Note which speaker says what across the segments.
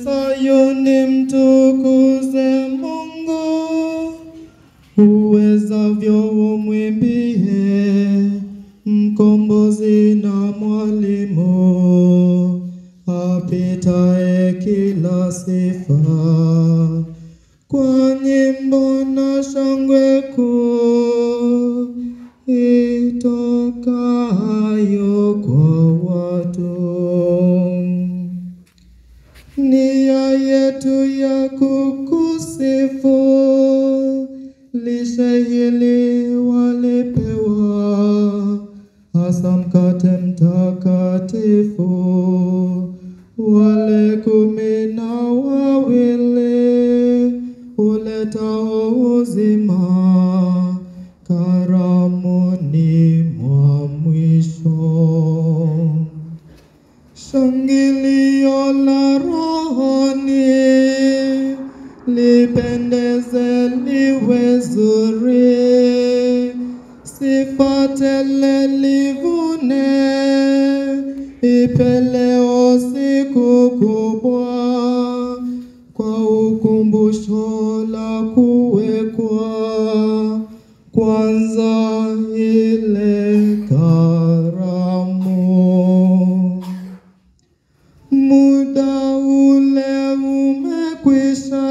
Speaker 1: Sayuni mtukuze Mungu, uwezavyo umwimbie, mkombozi na mwalimu, apitaye kila sifa, kwa nyimbo na shangwe kuu, itokayo kwa watu. Nia yetu ya kukusifu, lishe hili walipewa, hasa mkate mtakatifu, wale 12 uletao uzima, karamuni mwa mwisho. Shangilio la rohoni, lipendeze liwe zuri, sifa tele livune, ipeleo siku kubwa, kwa ukumbusho la kuwekwa kwanza ile karamu. Muda ule umekwisha,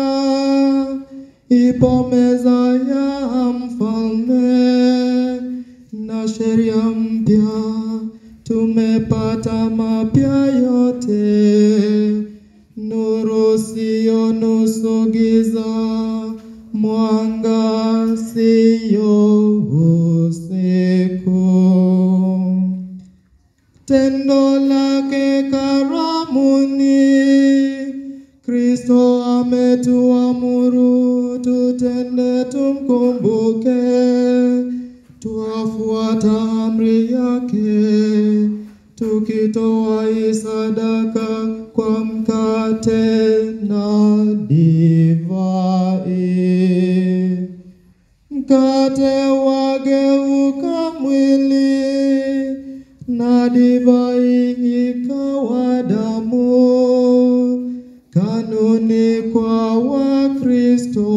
Speaker 1: ipo meza ya mfalme, na sheria mpya tumepata, mapya yote, nuru siyo nusu giza, mwanga siyo usiku. Tendo lake karamuni, Kristo ametuamuru tutende, tumkumbuke, tuafuata amri yake, tukitoa sadaka kwa mkate na divai. Mkate wageuka mwili, na divai ikawa damu, kanuni kwa Wakristo.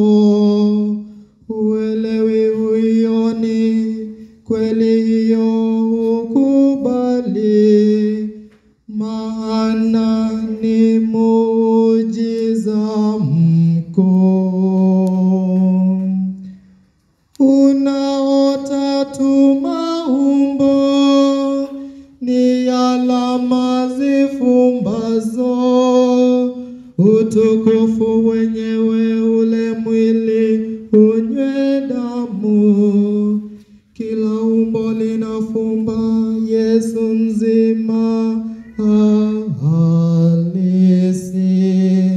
Speaker 1: Uelewi huioni kweli hiyo, ukubali, maana ni muujiza mkuu. Unaota tu maumbo, ni alama zifumbazo, utukufu wenyewe ule mwili unywe damu. Kila umbo linafumba Yesu mzima halisi.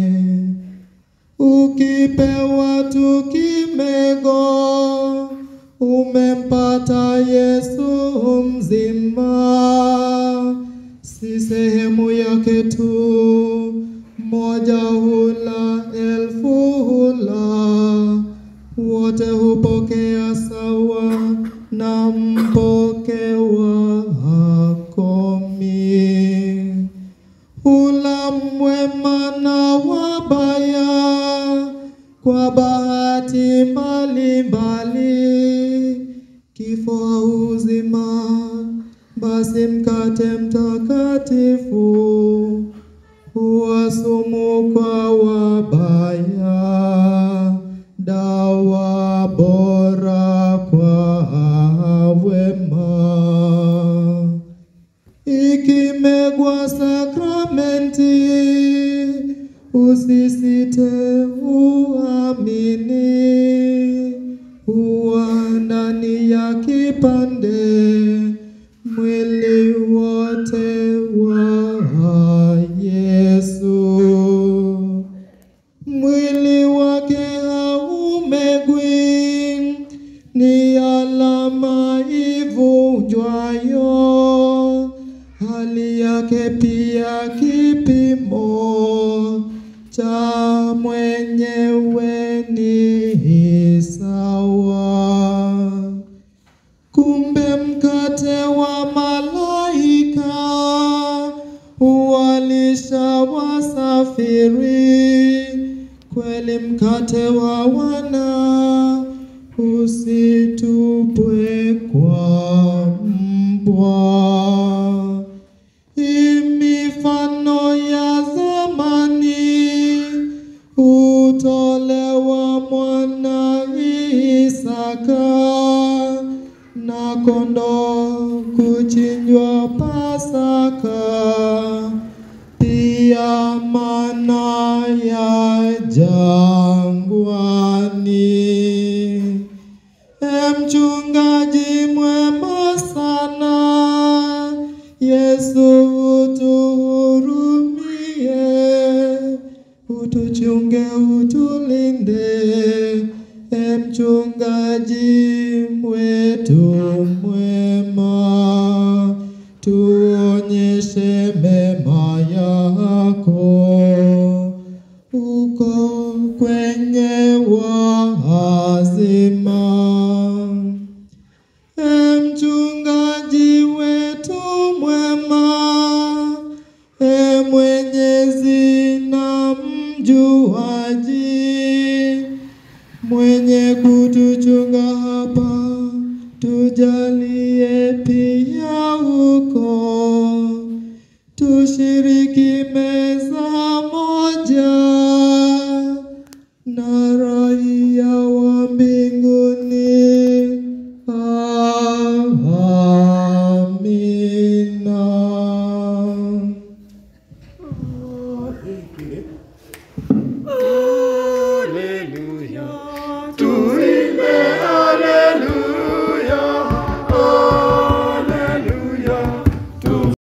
Speaker 1: Ukipewa tu kimego, umempata Yesu mzima. Si sehemu yake tu, moja hula, 1000 hula, wote hupokea sawa, na mpokewa hakomi. Hula mwema na wabaya, kwa bahati mbalimbali, kifo au uzima, basi mkate mtakatifu huwa sumu kwa wabaya, dawa bora kwa wema. Ikimegwa sakramenti, usisite, uamini, huwa ndani ya kipande mwili wote wa Yesu. Mwili wake haumegwi, ni alama ivunjwayo, hali yake pia kipimo cha mwenyewe ni sawa. Kumbe mkate wa malaika tusafiri, kweli mkate wa wana usitupwe kwa mbwa. Mifano ya zamani utolewa mwana Isaka, na kondoo kuchinjwa Pasaka, pia mana ya jangwani. Mchungaji mwema sana, Yesu utuhurumie, utuchunge, utulinde. Mchungaji wetu mwema, tuonyeshe mema yako uko kwenye wazima. Mchungaji wetu mwema, Mwenyezi na mjuaji, mwenye kutuchunga hapa, tujalie pia huko, tushiriki meza moja na raia wa mbinguni. Amina.